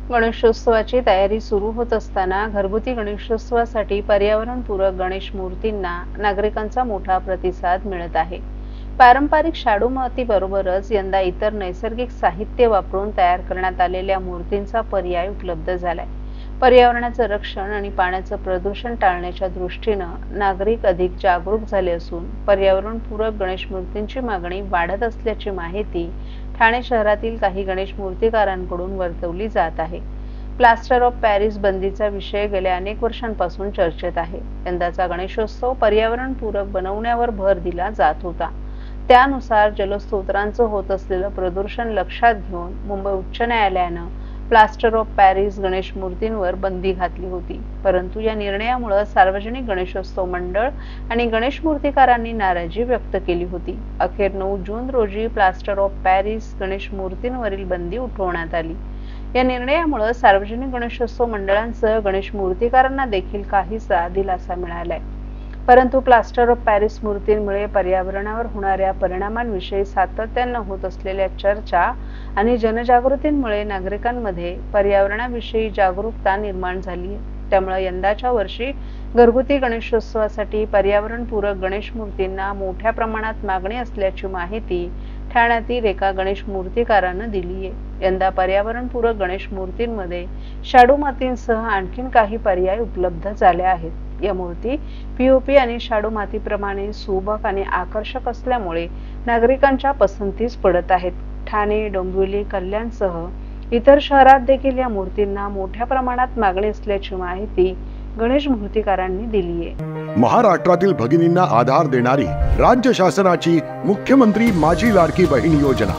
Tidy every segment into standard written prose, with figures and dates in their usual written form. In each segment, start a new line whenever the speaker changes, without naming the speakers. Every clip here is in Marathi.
गणेशोत्सवाची तयारी सुरू होत असताना घरगुती गणेशोत्सवासाठी पर्यावरणपूरक गणेश मूर्तींना नागरिकांचा मोठा प्रतिसाद मिळत आहे. पारंपरिक शाडू मातीबरोबरच यंदा इतर नैसर्गिक साहित्य वापरून तयार करण्यात आलेल्या मूर्तींचा पर्याय उपलब्ध झालाय. पर्यावरणाचं रक्षण आणि पाण्याचं प्रदूषण टाळण्याच्या दृष्टीनं नागरिक अधिक जागरूक झाले असून पर्यावरणपूरक गणेश मूर्तींची मागणी वाढत असल्याची माहिती ठाणे शहरातील काही गणेश मूर्तिकारांकडून वर्तवली जात आहे. प्लास्टर ऑफ पॅरिस बंदीचा विषय गेल्या अनेक वर्षांपासून चर्चेत आहे. यंदाचा गणेशोत्सव पर्यावरणपूरक बनवण्यावर भर दिला जात होता. त्यानुसार जलस्रोतांचं होत असलेलं प्रदूषण लक्षात घेऊन मुंबई उच्च न्यायालयानं प्लास्टर ऑफ पॅरिस गणेश मूर्तींवर बंदी घातली होती. परंतु या निर्णयामुळे सार्वजनिक गणेशोत्सव मंडळ आणि गणेश मूर्तिकारांनी नाराजी व्यक्त केली होती. अखेर 9 जून रोजी प्लास्टर ऑफ पॅरिस गणेश मूर्तींवरील बंदी उठवण्यात आली. या निर्णयामुळे सार्वजनिक गणेशोत्सव मंडळांसह गणेश मूर्तिकारांना देखील काहीसा दिलासा मिळालाय. परंतु प्लास्टर ऑफ पॅरिस मूर्तींमुळे पर्यावरणावर होणाऱ्या परिणामांविषयी सातत्यानं होत असलेल्या चर्चा आणि जनजागृतीमुळे नागरिकांमध्ये पर्यावरणाविषयी जागरूकता निर्माण झाली आहे. त्यामुळे यंदाच्या वर्षी घरगुती गणेशोत्सवासाठी पर्यावरणपूरक गणेश मूर्तींना मोठ्या प्रमाणात मागणी असल्याची माहिती ठाण्यातील एका गणेश मूर्तिकारानं दिली आहे. यंदा पर्यावरणपूरक गणेश मूर्तींमध्ये शाडू मातींसह आणखीन काही पर्याय उपलब्ध झाले आहेत. या मूर्ती पीओपी आणि शाडू मातीप्रमाणे सुबक आणि आकर्षक असल्यामुळे नागरिकांच्या पसंतीस पडत आहेत. ठाणे, डोंबिवली, कल्याणसह इतर शहरात देखील या मूर्तींना मोठ्या प्रमाणात मागणी असल्याची माहिती गणेश मूर्तिकारांनी दिली आहे.
महाराष्ट्रातील भगिनींना आधार देणारी राज्य शासनाची मुख्यमंत्री माझी लाडकी बहीण योजना.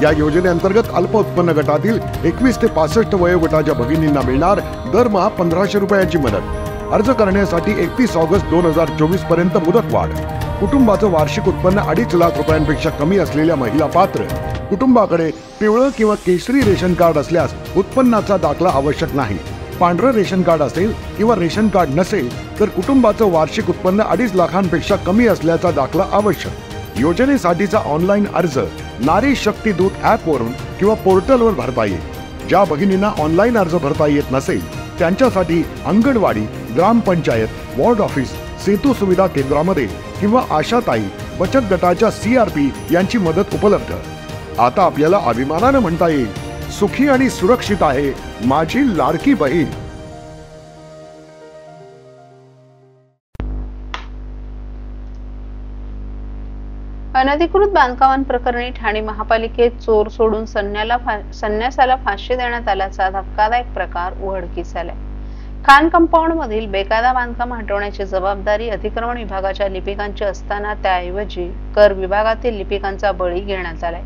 या योजनेअंतर्गत अल्प उत्पन्न गटातील 21 ते 65 वयोगटाच्या भगिनींना मिळणार दरमहा 1500 रुपयाची मदत. अर्ज करण्यासाठी 31 ऑगस्ट 2024 पर्यंत मुदतवाढ. कुटुंबाचं वार्षिक उत्पन्न 2.5 लाख रुपयांपेक्षा कमी असलेल्या महिला पात्र. कुटुंबाकडे पिवळं किंवा केशरी रेशन कार्ड असल्यास उत्पन्नाचा दाखला आवश्यक नाही. पांढरं रेशन कार्ड असेल किंवा रेशन कार्ड नसेल तर कुटुंबाचं वार्षिक उत्पन्न 2.5 लाखांपेक्षा कमी असल्याचा दाखला आवश्यक. योजनेसाठीचा ऑनलाईन अर्ज नारी शक्ती दूत ॲपवरून किंवा पोर्टलवर भरता येईल. ज्या भगिनींना ऑनलाईन अर्ज भरता येत नसेल त्यांच्यासाठी अंगणवाडी, ग्रामपंचायत, वॉर्ड ऑफिस, सेतू सुविधा केंद्रामध्ये किंवा आशाताई बचत गटाच्या CRP यांची मदत उपलब्ध. आता आपल्याला अभिमानानं म्हणता येईल, सुखी आणि सुरक्षित आहे माझी लाडकी बहीण.
अनधिकृत बांधकामांप्रकरणी ठाणे महापालिकेत चोर सोडून संन्यासाला फाशी देण्यात आल्याचा धक्कादायक प्रकार उघडकीस आलाय. खान कंपाऊंड मधील बेकायदा बांधकाम हटवण्याची जबाबदारी अतिक्रमण विभागाच्या लिपिकांची असताना त्याऐवजी कर विभागातील लिपिकांचा बळी घेण्यात आलाय.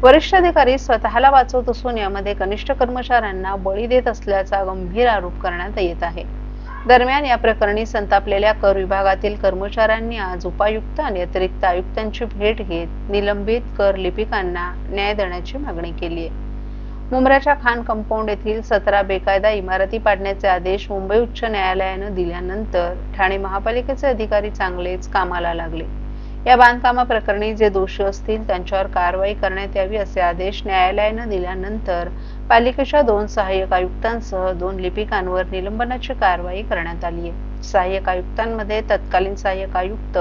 वरिष्ठ अधिकारी स्वतःला वाचवत असून यामध्ये कनिष्ठ कर्मचाऱ्यांना बळी देत असल्याचा गंभीर आरोप करण्यात येत आहे. दरम्यान या प्रकरणी संतापलेल्या कर विभागातील कर्मचाऱ्यांनी आज उपायुक्त आणि अतिरिक्त आयुक्तांची भेट घेत निलंबित कर लिपिकांना न्याय देण्याची मागणी केली आहे. मुंब्र्याच्या खान कंपाऊंड येथील 17 बेकायदा इमारती पाडण्याचे आदेश मुंबई उच्च न्यायालयानं दिल्यानंतर ठाणे महापालिकेचे अधिकारी चांगलेच कामाला लागले. या बांधकामाप्रकरणी जे दोषी असतील त्यांच्यावर कारवाई करण्यात यावी असे आदेश न्यायालयानं दिल्यानंतर पालिकेच्या 2 सहाय्यक आयुक्तांसह 2 लिपिकांवर निलंबनाची कारवाई करण्यात आली आहे. सहाय्यक आयुक्तांमध्ये तत्कालीन सहाय्यक आयुक्त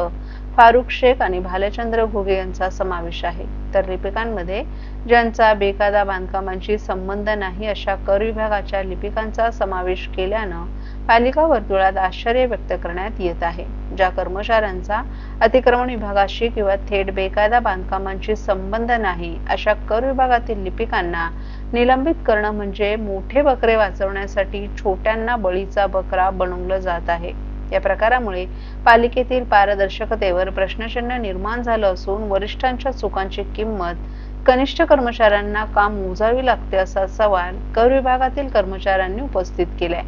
फारुख शेख आणि भालचंद्र घुगे यांचा समावेश आहे. तर लिपिकांमध्ये ज्यांचा बेकायदा बांधकामांशी संबंध नाही अशा कर विभागाच्या लिपिकांचा समावेश केल्यानं पालिका वर्तुळात आश्चर्य व्यक्त करण्यात येत आहे. ज्या कर्मचाऱ्यांचा अतिक्रमण विभागाशी किंवा थेट बेकायदा बांधकामांशी संबंध नाही अशा कर विभागातील लिपिकांना निलंबित करणं म्हणजे मोठे बकरे वाचवण्यासाठी छोट्यांना बळीचा बकरा बनवलं जात आहे. या प्रकारामुळे पालिकेतील पारदर्शकतेवर प्रश्नचिन्ह निर्माण झालं असून वरिष्ठांच्या चुकांची किंमत कनिष्ठ कर्मचाऱ्यांना का मोजावी लागते असा सवाल कर विभागातील कर्मचाऱ्यांनी उपस्थित केलाय.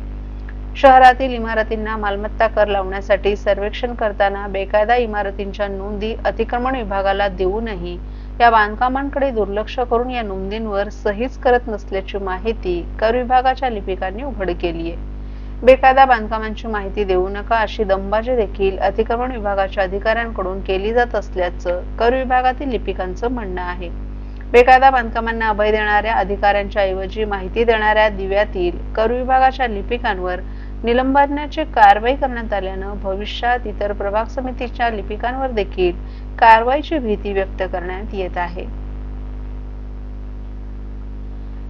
शहरातील इमारतींना मालमत्ता कर लावण्यासाठी सर्वेक्षण करताना बेकायदा इमारतींच्या नोंदी अतिक्रमण विभागाला देऊनही या बांधकामांकडे दुर्लक्ष करून या नोंदींवर सहीच करत नसल्याची माहिती कर विभागाच्या लिपिकांनी उघड केली आहे. बेकायदा बांधकामांची माहिती देऊ नका अशी दंबाजी देखील अतिक्रमण विभागाच्या अधिकाऱ्यांकडून केली जात असल्याचं कर विभागातील लिपिकांचं म्हणणं आहे. बेकायदा बांधकामांना अभय देणाऱ्या अधिकाऱ्यांच्या ऐवजी माहिती देणाऱ्या दिव्यातील कर विभागाच्या लिपिकांवर निलंबनाची कारवाई करण्यात आल्यानं भविष्यात इतर प्रभाग समितीच्या लिपिकांवर देखील कारवाईची भीती व्यक्त करण्यात येत आहे।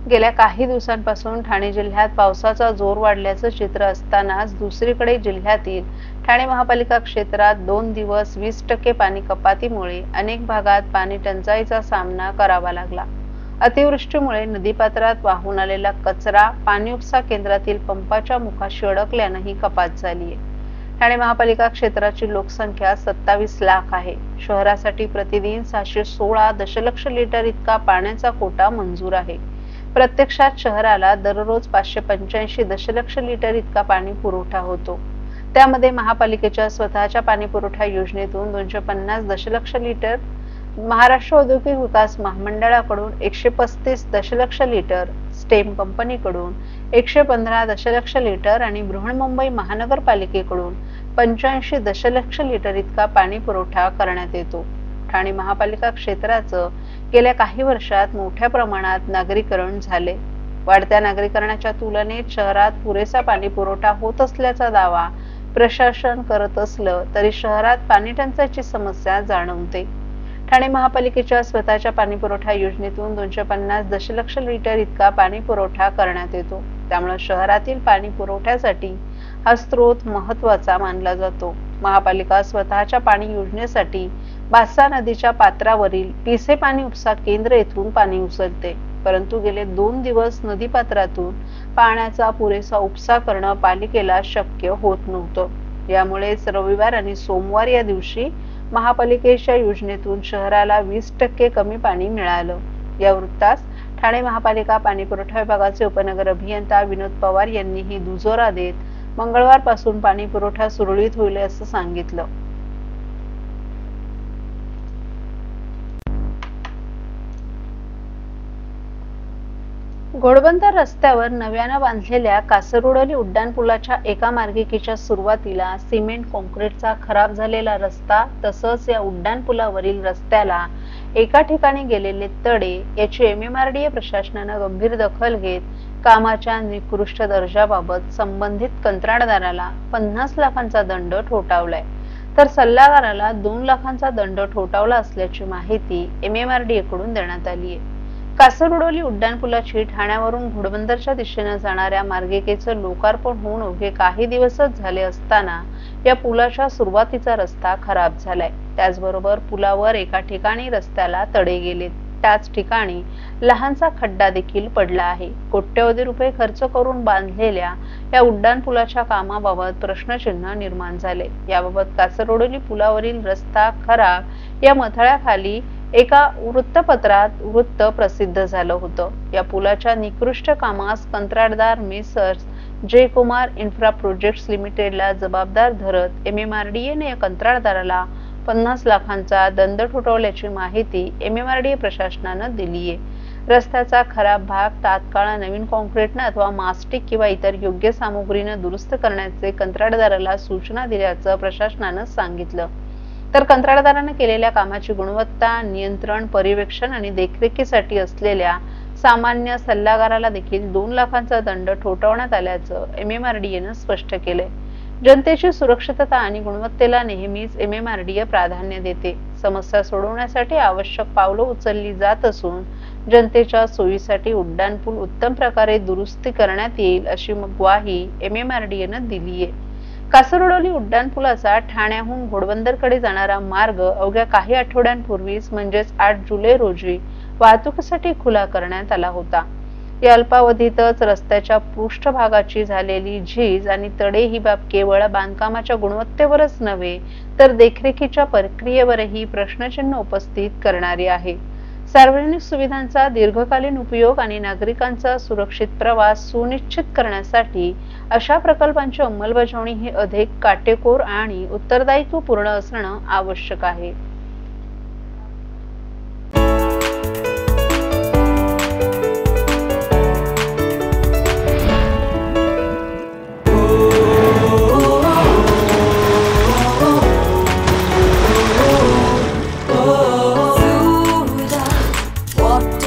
गेल्या काही दिवसांपासून ठाणे जिल्ह्यात पावसाचा जोर वाढल्याचं चित्र असतानाच दुसरीकडे जिल्ह्यातील ठाणे महापालिका क्षेत्रात 2 दिवस 20% पाणी कपातीमुळे अनेक भागात पाणी टंचाईचा सामना करावा लागला। अतिवृष्टीमुळे नदीपात्रात वाहून आलेला कचरा पाणी उपसा केंद्रातील पंपाच्या मुखाशी अडकल्यानं ही कपात झाली आहे। ठाणे महापालिका क्षेत्राची लोकसंख्या 27 लाख आहे। शहरासाठी प्रतिदिन 616 दशलक्ष लिटर इतका पाण्याचा कोटा मंजूर आहे। प्रत्यक्षात शहराला दररोज 585 दशलक्ष लिटर इतका पाणी पुरवठा होतो। त्यामध्ये महापालिकेच्या स्वतःच्या पाणी पुरवठा योजनेतून 250 दशलक्ष लिटर, महाराष्ट्र औद्योगिक विकास महामंडळाकडून 135 दशलक्ष लिटर, स्टेम कंपनीकडून 115 दशलक्ष लिटर आणि बृहन्मुंबई महानगरपालिकेकडून 85 दशलक्ष लिटर इतका पाणी पुरवठा करण्यात येतो। ठाणे महापालिका क्षेत्राचं गेल्या काही वर्षात मोठ्या प्रमाणात नागरीकरण झाले। वाढत्या नागरीकरणाच्या तुलनेत शहरात पुरेसा पाणी पुरवठा होत असल्याचा दावा प्रशासन करत असलं तरी शहरात पाणी टंचाईची समस्या जाणवते। ठाणे महापालिकेच्या स्वतःच्या पाणी पुरवठा योजनेतून 250 दशलक्ष लिटर इतका पाणी पुरवठा करण्यात येतो। त्यामुळे शहरातील पाणी पुरवठ्यासाठी हा स्रोत महत्त्वाचा मानला जातो। महापालिका स्वतःच्या पाणी योजनेसाठी बासा नदीच्या पात्रावरील पिसे पाणी उपसा केंद्र येथून पाणी उचलते, परंतु गेले 2 दिवस नदीपात्रातून पाण्याचा पुरेसा उपसा करणं पालिकेला शक्य होत नव्हतं। यामुळेच रविवार आणि सोमवार या दिवशी महापालिकेच्या योजनेतून शहराला 20% कमी पाणी मिळालं। या वृत्तास ठाणे महापालिका पाणी पुरवठा विभागाचे उपनगर अभियंता विनोद पवार यांनीही दुजोरा देत मंगळवारपासून पाणी पुरवठा सुरळीत होईल असं सांगितलं। घोडबंदर रस्त्यावर नव्यानं बांधलेल्या कासरवडोली उड्डाणपुलाच्या एका मार्गिकेच्या सुरुवातीला सिमेंट कॉन्क्रीटचा खराब झालेला रस्ता तसंच या उड्डाणपुलावरील रस्त्याला एका ठिकाणी गेलेले तडे याची MMRDA प्रशासनानं गंभीर दखल घेत कामाच्या निकृष्ट दर्जाबाबत संबंधित कंत्राटदाराला 50 लाखांचा दंड ठोठावलाय, तर सल्लागाराला 2 लाखांचा दंड ठोठावला असल्याची माहिती MMRDA कडून देण्यात आली आहे। कासरवडोली उड्डाणपुलाची ठाण्यावरून घोडबंदरच्या दिशेने जाणाऱ्या मार्गिकेचं लोकार्पण होऊन अवघे काही दिवसच झाले असताना या पुलाच्या सुरुवातीचा रस्ता खराब झालाय। त्याचबरोबर पुलावर एका ठिकाणी रस्त्याला तडे गेलेत, त्याच ठिकाणी लहानसा खड्डा देखील पडला आहे। कोट्यवधी रुपये खर्च करून बांधलेल्या या उड्डाणपुलाच्या कामाबाबत प्रश्नचिन्ह निर्माण झाले। याबाबत कासरवडोली पुलावरील रस्ता खराब या मथळ्याखाली एका वृत्तपत्रात वृत्त प्रसिद्ध झालं होतं। या पुलाच्या निकृष्ट कामास कंत्राटदार मेसर्स जे कुमार इन्फ्रा प्रोजेक्ट्स लिमिटेडला जबाबदार धरत MMRDA ने या कंत्राटदाराला 50 लाखांचा दंड ठोठावल्याची माहिती MMRDA प्रशासनानं दिली आहे। रस्त्याचा खराब भाग तात्काळ नवीन कॉन्क्रीटने अथवा मास्टिक किंवा इतर योग्य सामुग्रीने दुरुस्त करण्याचे कंत्राटदाराला सूचना दिल्याचं प्रशासनानं सांगितलं। तर कंत्राटदाराने केलेल्या कामाची गुणवत्ता नियंत्रण, पर्यवेक्षण आणि देखरेखीसाठी असलेल्या सामान्य सल्लागाराला देखील 2 लाखांचा दंड ठोठावण्यात आल्याचं MMRDA ने स्पष्ट केलंय। जनतेची सुरक्षितता आणि गुणवत्तेला नेहमीच MMRDA प्राधान्य देते। समस्या सोडवण्यासाठी आवश्यक पावलं उचलली जात असून जनतेच्या सोयीसाठी उड्डाणपूल उत्तम प्रकारे दुरुस्ती करण्यात येईल अशी ग्वाही MMRDA ने दिली आहे। कासरवडोली उड्डाणपुलाचा ठाण्याहून घोडबंदरकडे जाणारा मार्ग अवघ्या काही आठवड्यांपूर्वीच म्हणजेच 8 जुलै रोजी वाहतुकीसाठी खुला करण्यात आला होता। या अल्पावधीतच रस्त्याच्या पृष्ठभागाची झालेली झीज आणि तडे ही बाब केवळ बांधकामाच्या गुणवत्तेवरच नव्हे तर देखरेखीच्या प्रक्रियेवरही प्रश्नचिन्ह उपस्थित करणारी आहे। सार्वजनिक सुविधांचा दीर्घकालीन उपयोग आणि नागरिकांचा सुरक्षित प्रवास सुनिश्चित करण्यासाठी अशा प्रकल्पांची अंमलबजावणी ही अधिक काटेकोर आणि उत्तरदायित्वपूर्ण असणं आवश्यक आहे।
What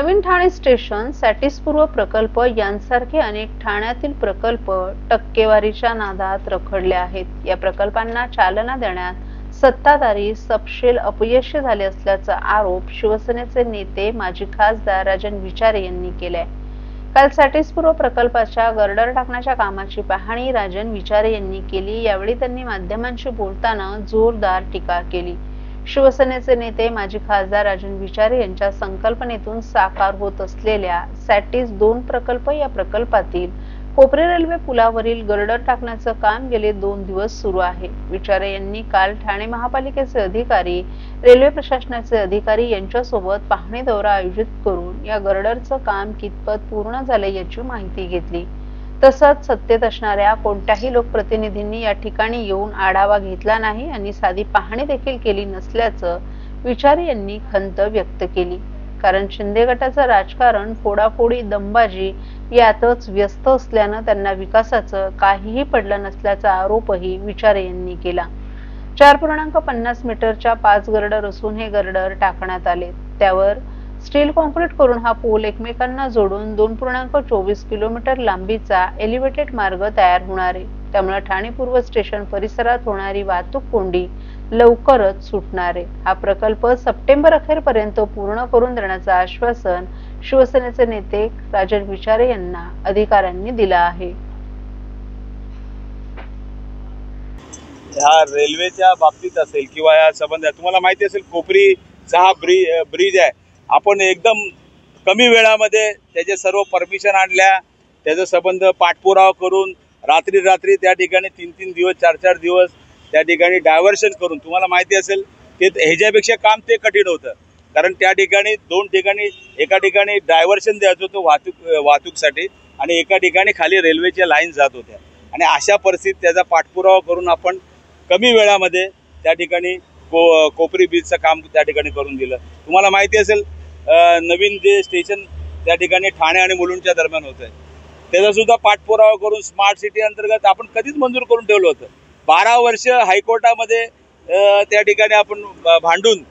नवीन ठाणे स्टेशन, सॅटिसपूर्व प्रकल्प यांसारखे अनेक ठाण्यातील प्रकल्प टक्केवारीच्या नादात रखडले आहेत। या प्रकल्पांना चालना देण्यात सत्ताधारी सपशेल अपयशी झाले असल्याचा आरोप शिवसेनेचे नेते माजी खासदार राजन विचारे यांनी केलाय। काल सॅटिसपूर्व प्रकल्पाच्या गर्डर टाकण्याच्या कामाची पाहणी राजन विचारे यांनी केली। यावेळी त्यांनी माध्यमांशी बोलताना जोरदार टीका केली। शिवसेनेचे नेते माजी खासदार राजन विचारे यांच्या संकल्पनेतून साकार होत असलेल्या सॅटिस 2 प्रकल्प या प्रकल्पातील कोपरी रेल्वे पुलावरील गर्डर टाकण्याचं काम गेले 2 दिवस सुरू आहे। विचारे यांनी काल ठाणे महापालिकेचे अधिकारी, रेल्वे प्रशासनाचे अधिकारी यांच्यासोबत पाहणी दौरा आयोजित करून या गर्डरचं काम कितपत पूर्ण झाले याची माहिती घेतली। तसंच सत्तेत असणाऱ्या कोणत्याही लोकप्रतिनिधींनी या ठिकाणी येऊन आढावा घेतला नाही आणि साधी पाहणी देखील केली नसल्याचं विचारे यांनी खंत व्यक्त केली। कारण शिंदे गटाचं राजकारण फोडाफोडी, दंबाजी यातच व्यस्त असल्यानं त्यांना विकासाचं काहीही पडलं नसल्याचा आरोपही विचारे यांनी केला। 4.50 मीटरच्या 5 गर्डर असून हे गर्डर टाकण्यात आले। त्यावर स्टील कॉन्क्रीट करून हा पूल एकमेकांना जोडून 2.24 किलोमीटर लांबीचा एलिव्हेटेड मार्ग तयार होणार आहे। त्यामुळे ठाणे पूर्व स्टेशन परिसरात होणारी वाहतूक कोंडी लवकरच सुटणार आहे। हा प्रकल्प सप्टेंबर अखेरपर्यंत पूर्ण करून देण्याचं आश्वासन शिवसेनेचे नेते राजन विचारे यांना अधिकाऱ्यांनी दिलं आहे।
ह्या रेल्वेच्या बाबतीत असेल किंवा या संबंधात तुम्हाला माहिती असेल, कोपरीचा हा ब्रिज आहे। आपण एकदम कमी वेळामध्ये त्याचे सर्व परमिशन आणल्या, त्याचा संबंध पाठपुरावा करून रात्री त्या ठिकाणी 3-3 दिवस 4-4 दिवस त्या ठिकाणी डायव्हर्शन करून, तुम्हाला माहिती असेल ते ह्याच्यापेक्षा काम ते कठीण होतं। कारण त्या ठिकाणी 2 ठिकाणी, एका ठिकाणी डायव्हर्शन द्यायचं होतं वाहतूकसाठी आणि एका ठिकाणी खाली रेल्वेच्या लाईन जात होत्या आणि अशा परिस्थितीत त्याचा पाठपुरावा करून आपण कमी वेळामध्ये त्या ठिकाणी कोपरी ब्रिजचं काम त्या ठिकाणी करून दिलं। तुम्हाला माहिती असेल नवीन जे स्टेशन त्या ठिकाणी ठाणे आणि मुलुंडच्या दरम्यान होतं, त्याचा सुद्धा पाठपुरावा करून स्मार्ट सिटी अंतर्गत आपण कधीच मंजूर करून ठेवलं होतं। 12 वर्ष हायकोर्टामध्ये त्या ठिकाणी आपण भांडून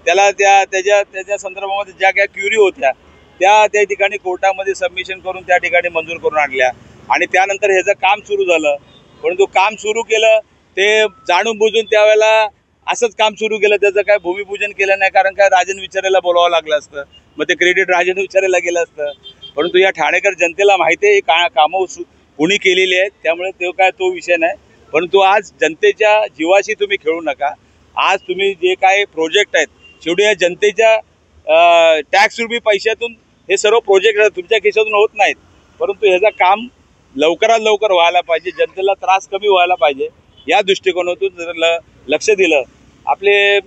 त्याला त्याच्या संदर्भामध्ये ज्या काही क्युरी होत्या त्या ठिकाणी कोर्टामध्ये सबमिशन करून त्या ठिकाणी मंजूर करून आणल्या आणि त्यानंतर ह्याचं काम सुरू झालं। परंतु काम सुरू केलं ते जाणून बुजून त्यावेळेला असंच काम सुरू केलं, त्याचं काय भूमिपूजन केलं नाही। कारण काय राजन विचारेला बोलावं लागलं असतं, मग ते क्रेडिट राजन विचारेला गेलं असतं। परंतु या ठाणेकर जनतेला माहिती आहे ही कामं कोणी केलेली आहेत, त्यामुळे तो विषय नाही। परंतु आज जनतेच्या जीवाशी तुम्ही खेळू नका। आज तुम्ही जे काही प्रोजेक्ट आहेत, शेवटी या जनतेच्या टॅक्स रुपी पैशातून हे सर्व प्रोजेक्ट तुमच्या खिशातून होत नाहीत, परंतु ह्याचं काम लवकरात लवकर व्हायला पाहिजे, जनतेला त्रास कमी व्हायला पाहिजे, या दृष्टिकोनातून जर लक्ष दिलं। आपले